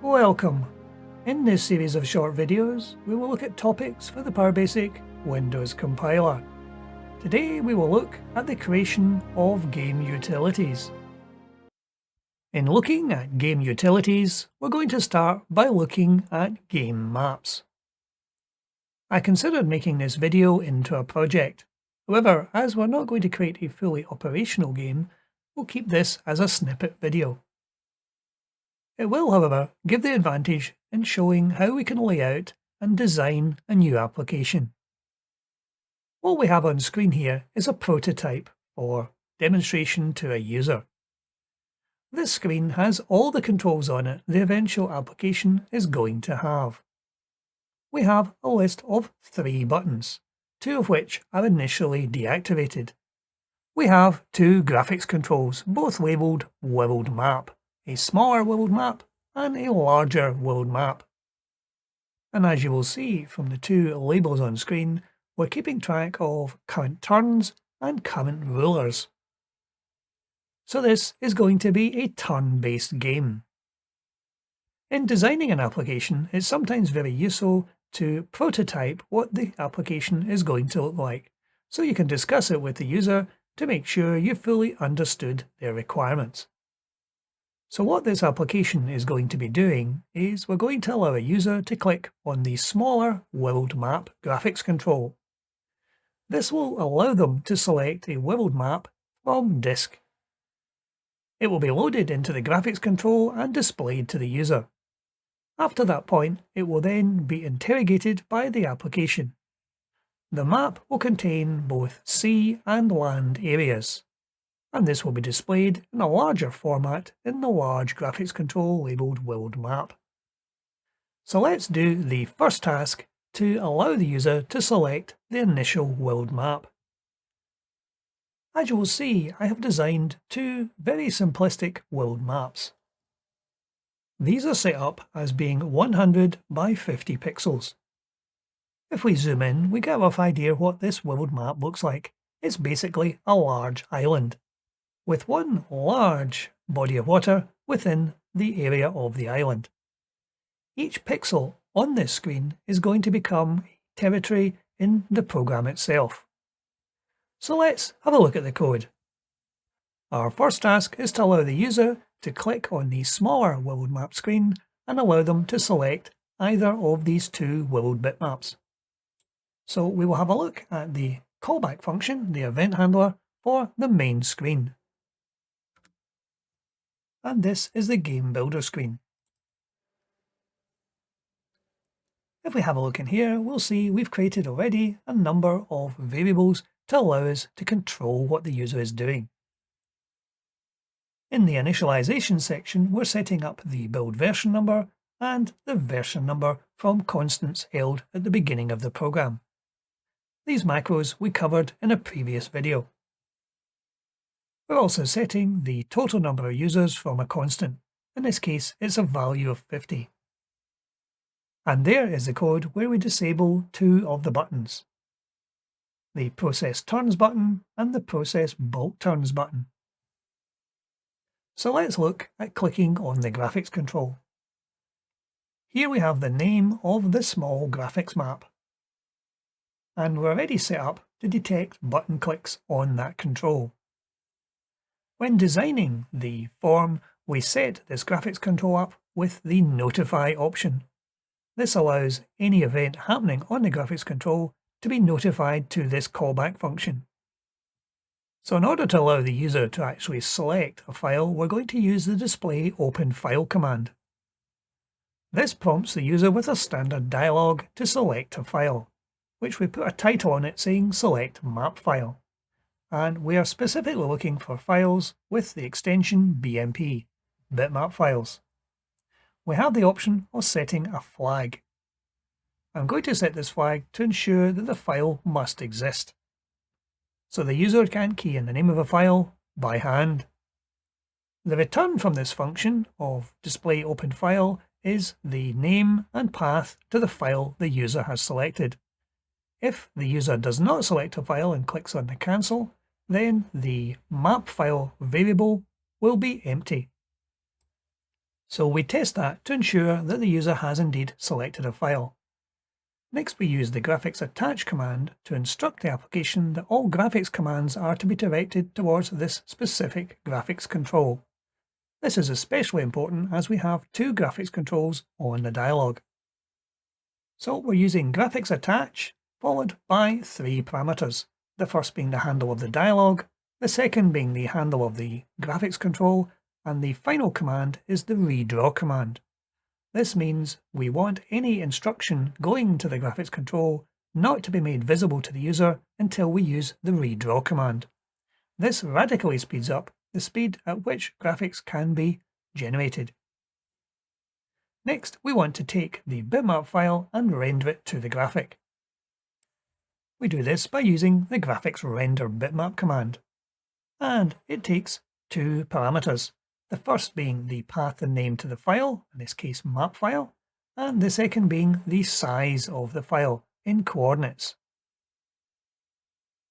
Welcome! In this series of short videos, we will look at topics for the PowerBasic Windows compiler. Today we will look at the creation of game utilities. In looking at game utilities, we're going to start by looking at game maps. I considered making this video into a project. However, as we're not going to create a fully operational game, we'll keep this as a snippet video. It will, however, give the advantage in showing how we can lay out and design a new application. What we have on screen here is a prototype for demonstration to a user. This screen has all the controls on it the eventual application is going to have. We have a list of 3 buttons, 2 of which are initially deactivated. We have 2 graphics controls, both labelled World Map, a smaller world map and a larger world map. And as you will see from the 2 labels on screen, we're keeping track of current turns and current rulers. So this is going to be a turn-based game. In designing an application, it's sometimes very useful to prototype what the application is going to look like, so you can discuss it with the user to make sure you fully understood their requirements. So what this application is going to be doing is we're going to allow a user to click on the smaller world map graphics control. This will allow them to select a world map from disk. It will be loaded into the graphics control and displayed to the user. After that point, it will then be interrogated by the application. The map will contain both sea and land areas, and this will be displayed in a larger format in the large graphics control labelled World Map. So let's do the first task to allow the user to select the initial world map. As you will see, I have designed 2 very simplistic world maps. These are set up as being 100 by 50 pixels. If we zoom in, we get a rough idea what this world map looks like. It's basically a large island, with one large body of water within the area of the island. Each pixel on this screen is going to become territory in the program itself. So let's have a look at the code. Our first task is to allow the user to click on the smaller world map screen and allow them to select either of these 2 world bitmaps. So we will have a look at the callback function, the event handler, for the main screen. And this is the game builder screen. If we have a look in here, we'll see we've created already a number of variables to allow us to control what the user is doing. In the initialization section, we're setting up the build version number and the version number from constants held at the beginning of the program. These macros we covered in a previous video. We're also setting the total number of users from a constant. In this case, it's a value of 50. And there is the code where we disable 2 of the buttons, the Process Turns button and the Process Bulk Turns button. So let's look at clicking on the graphics control. Here we have the name of the small graphics map, and we're already set up to detect button clicks on that control. When designing the form, we set this graphics control up with the Notify option. This allows any event happening on the graphics control to be notified to this callback function. So in order to allow the user to actually select a file, we're going to use the Display Open File command. This prompts the user with a standard dialog to select a file, which we put a title on it saying Select Map File. And we are specifically looking for files with the extension BMP, bitmap files. We have the option of setting a flag. I'm going to set this flag to ensure that the file must exist, so the user can key in the name of a file by hand. The return from this function of Display Open File is the name and path to the file the user has selected. If the user does not select a file and clicks on the cancel, then the map file variable will be empty. So we test that to ensure that the user has indeed selected a file. Next we use the graphics attach command to instruct the application that all graphics commands are to be directed towards this specific graphics control. This is especially important as we have two graphics controls on the dialog. So we're using graphics attach followed by three parameters, the first being the handle of the dialog, the second being the handle of the graphics control, and the final command is the redraw command. This means we want any instruction going to the graphics control not to be made visible to the user until we use the redraw command. This radically speeds up the speed at which graphics can be generated. Next, we want to take the bitmap file and render it to the graphic. We do this by using the graphics render bitmap command, and it takes two parameters. The first being the path and name to the file, in this case map file, and the second being the size of the file in coordinates.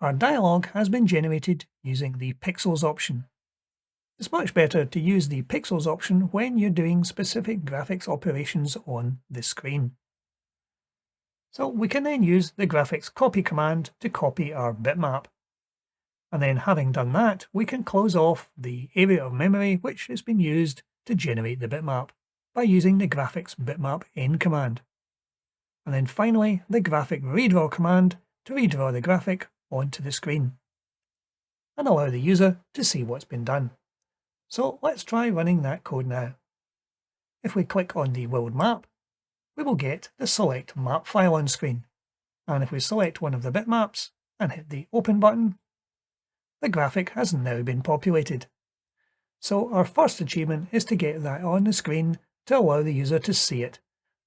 Our dialog has been generated using the pixels option. It's much better to use the pixels option when you're doing specific graphics operations on the screen. So we can then use the graphics copy command to copy our bitmap. And then having done that, we can close off the area of memory which has been used to generate the bitmap by using the graphics bitmap end command. And then finally, the graphic redraw command to redraw the graphic onto the screen and allow the user to see what's been done. So let's try running that code now. If we click on the world map, we will get the select map file on screen. And if we select one of the bitmaps and hit the open button, the graphic has now been populated. So our first achievement is to get that on the screen to allow the user to see it.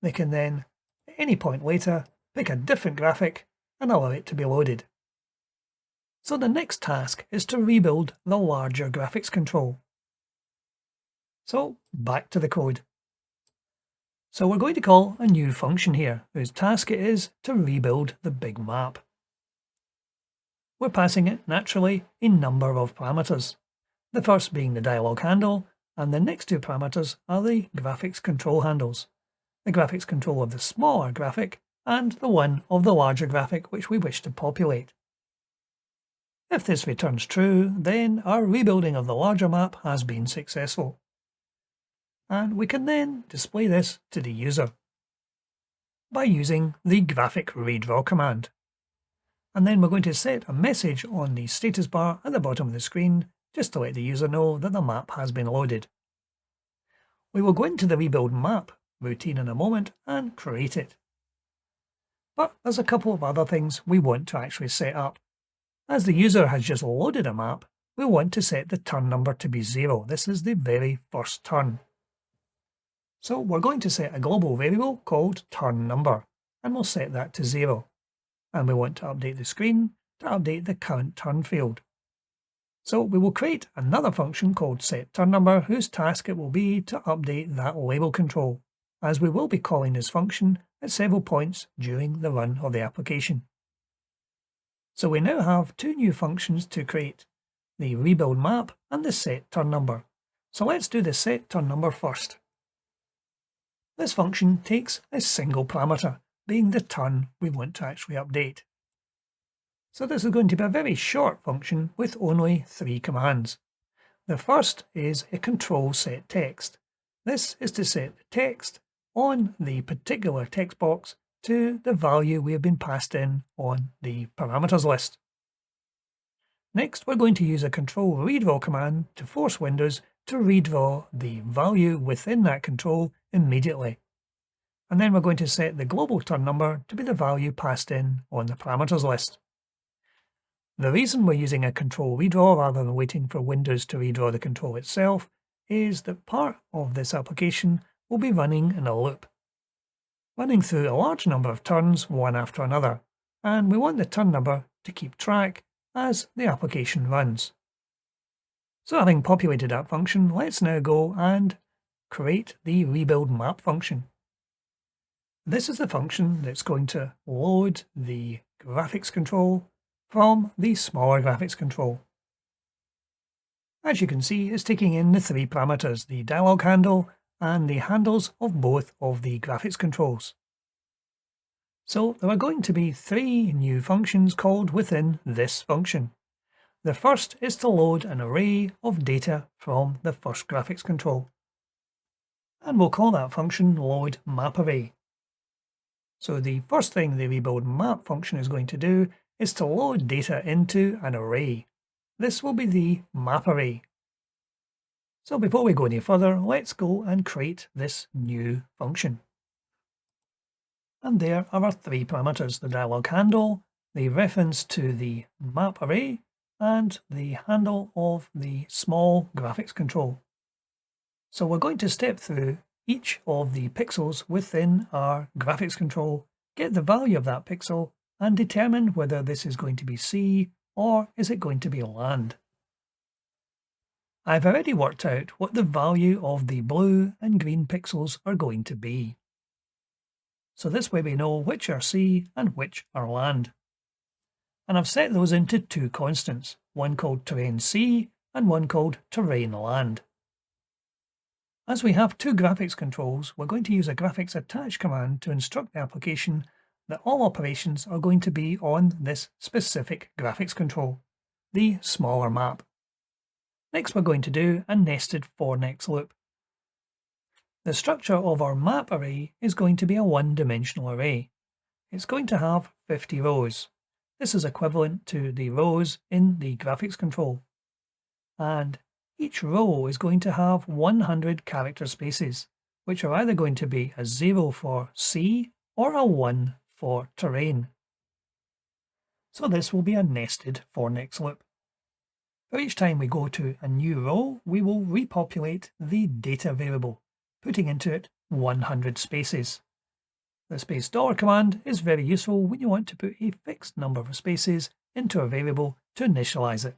They can then, at any point later, pick a different graphic and allow it to be loaded. So the next task is to rebuild the larger graphics control. So back to the code. So we're going to call a new function here, whose task it is to rebuild the big map. We're passing it, naturally, a number of parameters, the first being the dialog handle, and the next two parameters are the graphics control handles, the graphics control of the smaller graphic and the one of the larger graphic which we wish to populate. If this returns true, then our rebuilding of the larger map has been successful. And we can then display this to the user by using the graphic redraw command. And then we're going to set a message on the status bar at the bottom of the screen just to let the user know that the map has been loaded. We will go into the rebuild map routine in a moment and create it. But there's a couple of other things we want to actually set up. As the user has just loaded a map, we want to set the turn number to be 0. This is the very first turn. So we're going to set a global variable called turn number, and we'll set that to 0. And we want to update the screen to update the current turn field. So we will create another function called setTurnNumber, whose task it will be to update that label control, as we will be calling this function at several points during the run of the application. So we now have two new functions to create, the rebuild map and the setTurnNumber. So let's do the setTurnNumber first. This function takes a single parameter, being the turn we want to actually update. So this is going to be a very short function with only 3 commands. The first is a control set text. This is to set the text on the particular text box to the value we have been passed in on the parameters list. Next, we're going to use a control redraw command to force Windows to redraw the value within that control immediately. And then we're going to set the global turn number to be the value passed in on the parameters list. The reason we're using a control redraw rather than waiting for Windows to redraw the control itself is that part of this application will be running in a loop, running through a large number of turns one after another, and we want the turn number to keep track as the application runs. So having populated that function, let's now go and create the rebuild map function. This is the function that's going to load the graphics control from the smaller graphics control. As you can see, it's taking in the 3 parameters, the dialog handle and the handles of both of the graphics controls. So there are going to be 3 new functions called within this function. The first is to load an array of data from the first graphics control. And we'll call that function load map array. So the first thing the rebuild map function is going to do is to load data into an array. This will be the map array. So before we go any further, let's go and create this new function. And there are our 3 parameters: the dialog handle, the reference to the map array, and the handle of the small graphics control. So we're going to step through each of the pixels within our graphics control, get the value of that pixel, and determine whether this is going to be C or is it going to be land. I've already worked out what the value of the blue and green pixels are going to be. So this way we know which are C and which are land. And I've set those into 2 constants, one called terrain C and one called terrain land. As we have 2 graphics controls, we're going to use a graphics attach command to instruct the application that all operations are going to be on this specific graphics control, the smaller map. Next, we're going to do a nested for next loop. The structure of our map array is going to be a one-dimensional array. It's going to have 50 rows. This is equivalent to the rows in the graphics control. And each row is going to have 100 character spaces, which are either going to be a 0 for C or a 1 for terrain. So this will be a nested for next loop. For each time we go to a new row, we will repopulate the data variable, putting into it 100 spaces. The space $$ command is very useful when you want to put a fixed number of spaces into a variable to initialize it.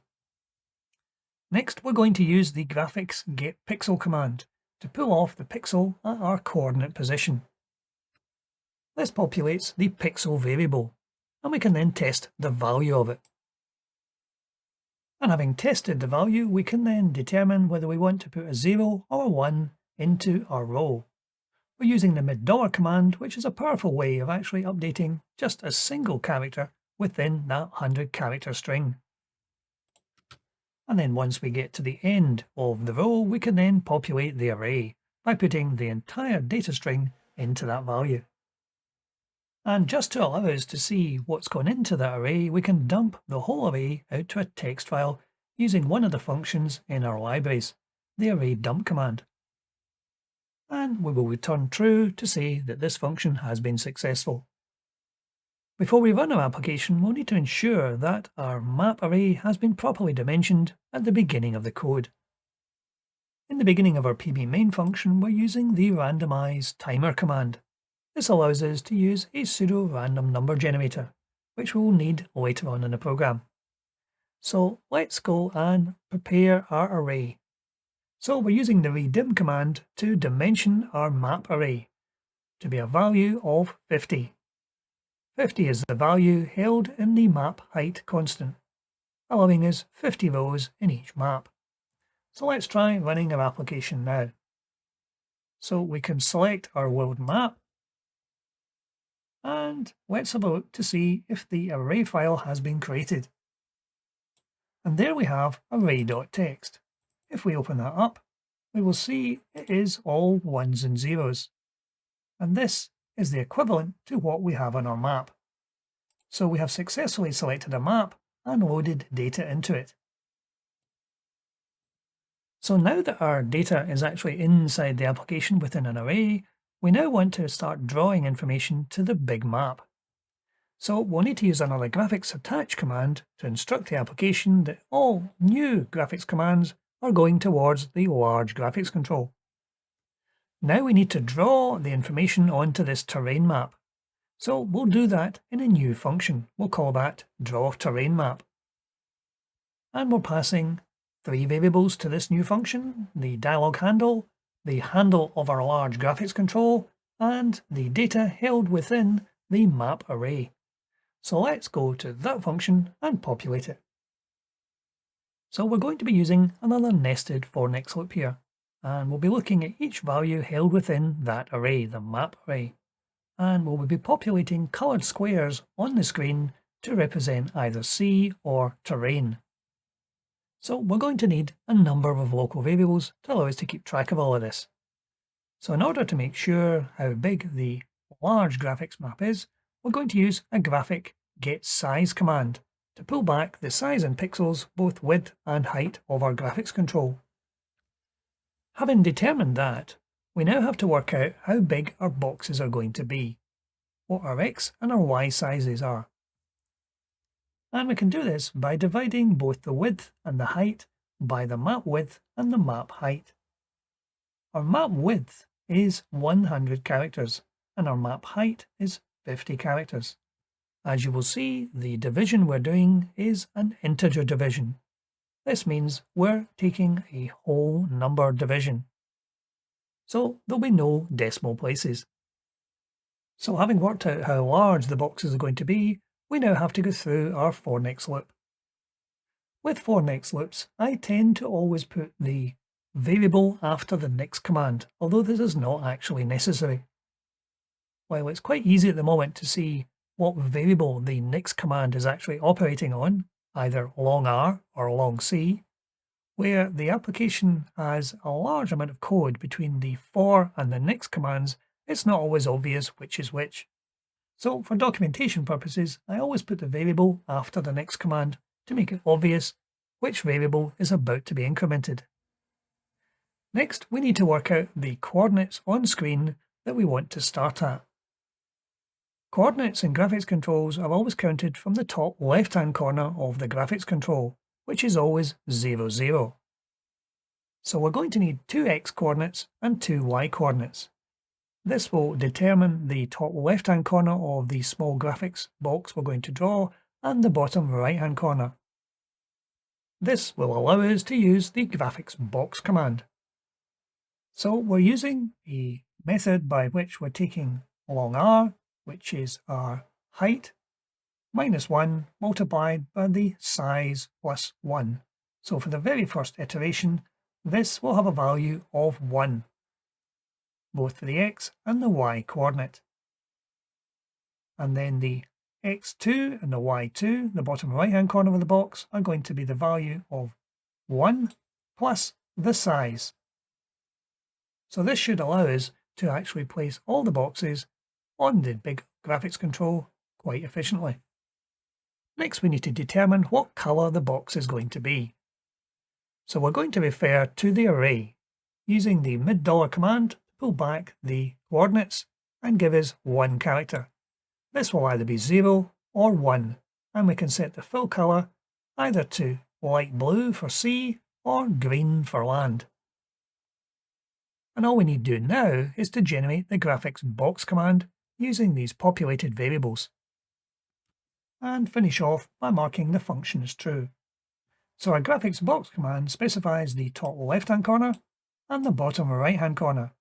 Next, we're going to use the graphics getPixel command to pull off the pixel at our coordinate position. This populates the pixel variable, and we can then test the value of it. And having tested the value, we can then determine whether we want to put a 0 or a 1 into our row. We're using the mid$ command, which is a powerful way of actually updating just a single character within that 100 character string. And then once we get to the end of the row, we can then populate the array by putting the entire data string into that value. And just to allow us to see what's gone into that array, we can dump the whole array out to a text file using one of the functions in our libraries, the array dump command. And we will return true to say that this function has been successful. Before we run our application, we'll need to ensure that our map array has been properly dimensioned at the beginning of the code. In the beginning of our PB main function, we're using the randomize timer command. This allows us to use a pseudo-random number generator, which we will need later on in the program. So let's go and prepare our array. So we're using the redim command to dimension our map array to be a value of 50. 50 is the value held in the map height constant, allowing us 50 rows in each map. So let's try running our application now. So we can select our world map, and let's have a look to see if the array file has been created. And there we have array.txt. If we open that up, we will see it is all ones and zeros. And this is the equivalent to what we have on our map. So we have successfully selected a map and loaded data into it. So now that our data is actually inside the application within an array, we now want to start drawing information to the big map. So we'll need to use another graphics attach command to instruct the application that all new graphics commands are going towards the large graphics control. Now we need to draw the information onto this terrain map. So we'll do that in a new function. We'll call that drawTerrainMap. And we're passing 3 variables to this new function: the dialog handle, the handle of our large graphics control, and the data held within the map array. So let's go to that function and populate it. So we're going to be using another nested for next loop here. and we'll be looking at each value held within that array, the map array, and we'll be populating coloured squares on the screen to represent either sea or terrain. So we're going to need a number of local variables to allow us to keep track of all of this. So in order to make sure how big the large graphics map is, we're going to use a graphic getSize command to pull back the size in pixels, both width and height of our graphics control. Having determined that, we now have to work out how big our boxes are going to be, what our X and our Y sizes are. And we can do this by dividing both the width and the height by the map width and the map height. Our map width is 100 characters and our map height is 50 characters. As you will see, the division we're doing is an integer division. This means we're taking a whole number division. So there'll be no decimal places. So having worked out how large the boxes are going to be, we now have to go through our for next loop. With for next loops, I tend to always put the variable after the next command, although this is not actually necessary. While it's quite easy at the moment to see what variable the next command is actually operating on, either long R or long C, where the application has a large amount of code between the for and the next commands, it's not always obvious which is which. So for documentation purposes, I always put the variable after the next command to make it obvious which variable is about to be incremented. Next, we need to work out the coordinates on screen that we want to start at. Coordinates in graphics controls are always counted from the top left-hand corner of the graphics control, which is always 0, 0. So we're going to need two X coordinates and two Y coordinates. This will determine the top left-hand corner of the small graphics box we're going to draw and the bottom right-hand corner. This will allow us to use the graphics box command. So we're using a method by which we're taking long R, which is our height, minus 1 multiplied by the size plus 1. So for the very first iteration, this will have a value of 1, both for the X and the Y coordinate. And then the X2 and the Y2, the bottom right-hand corner of the box, are going to be the value of 1 plus the size. So this should allow us to actually place all the boxes on the big graphics control quite efficiently. Next, we need to determine what colour the box is going to be. So we're going to refer to the array using the $$ command to pull back the coordinates and give us one character. This will either be 0 or 1, and we can set the full colour either to light blue for sea or green for land. And all we need to do now is to generate the graphics box command using these populated variables, and finish off by marking the function as true. So our graphics box command specifies the top left-hand corner and the bottom right-hand corner,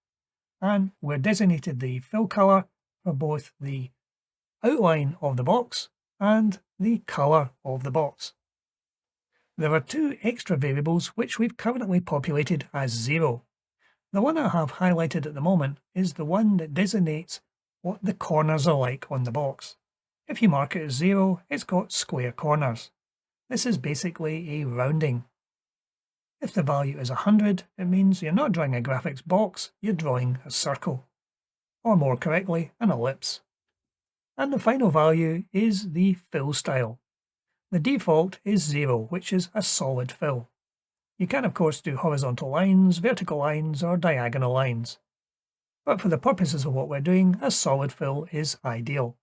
and we're designated the fill color for both the outline of the box and the color of the box. There are two extra variables which we've currently populated as 0. The one I have highlighted at the moment is the one that designates what the corners are like on the box. If you mark it as 0, it's got square corners. This is basically a rounding. If the value is 100, it means you're not drawing a graphics box, you're drawing a circle. Or more correctly, an ellipse. And the final value is the fill style. The default is 0, which is a solid fill. You can of course do horizontal lines, vertical lines, or diagonal lines. But for the purposes of what we're doing, a solid fill is ideal.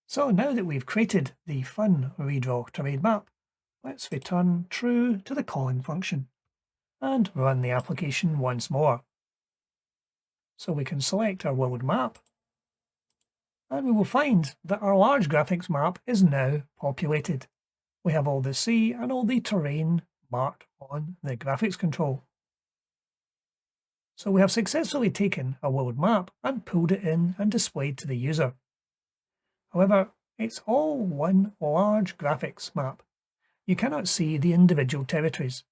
So now that we've created the fun redraw terrain map, let's return true to the calling function and run the application once more. So we can select our world map, and we will find that our large graphics map is now populated. We have all the sea and all the terrain marked on the graphics control. So we have successfully taken a world map and pulled it in and displayed to the user. However, it's all one large graphics map. You cannot see the individual territories.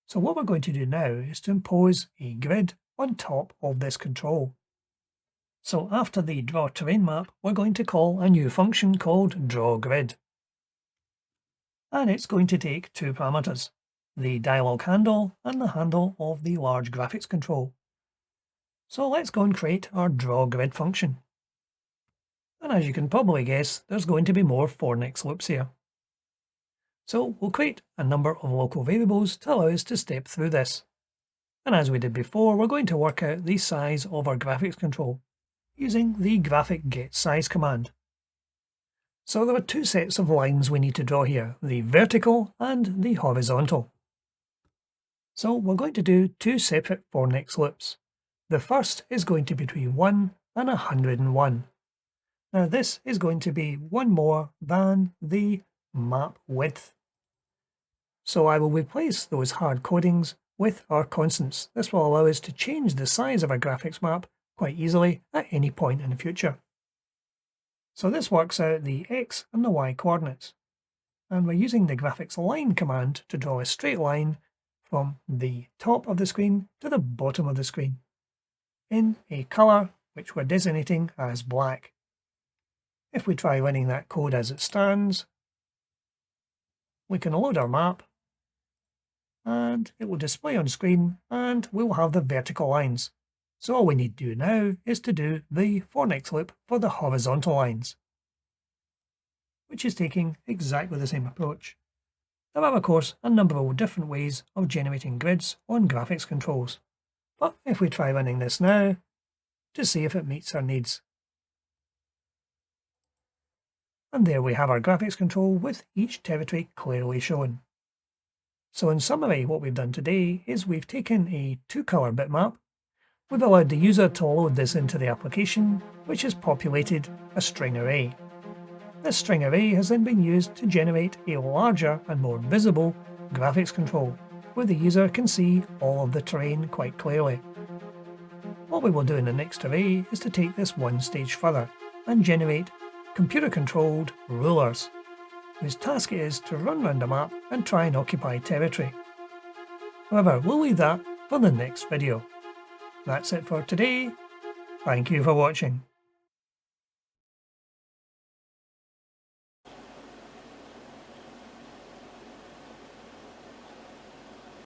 So what we're going to do now is to impose a grid on top of this control. So after the draw terrain map, we're going to call a new function called drawGrid. And it's going to take two parameters, the dialog handle and the handle of the large graphics control. So let's go and create our drawGrid function. And as you can probably guess, there's going to be more for next loops here. So we'll create a number of local variables to allow us to step through this. And as we did before, we're going to work out the size of our graphics control using the graphic getSize command. So there are two sets of lines we need to draw here, the vertical and the horizontal. So we're going to do two separate for next loops. The first is going to be between 1 and 101. Now this is going to be one more than the map width. So I will replace those hard codings with our constants. This will allow us to change the size of our graphics map quite easily at any point in the future. So this works out the x and the y coordinates. And we're using the graphics line command to draw a straight line from the top of the screen to the bottom of the screen in a colour which we're designating as black. If we try running that code as it stands, we can load our map and it will display on screen and we will have the vertical lines. So all we need to do now is to do the for next loop for the horizontal lines, which is taking exactly the same approach. There are of course a number of different ways of generating grids on graphics controls, but if we try running this now to see if it meets our needs. And there we have our graphics control with each territory clearly shown. So in summary, what we've done today is we've taken a two-colour bitmap. We've allowed the user to load this into the application, which has populated a string array. This string array has then been used to generate a larger and more visible graphics control, where the user can see all of the terrain quite clearly. What we will do in the next array is to take this one stage further and generate computer-controlled rulers, whose task it is to run around a map and try and occupy territory. However, we'll leave that for the next video. That's it for today. Thank you for watching.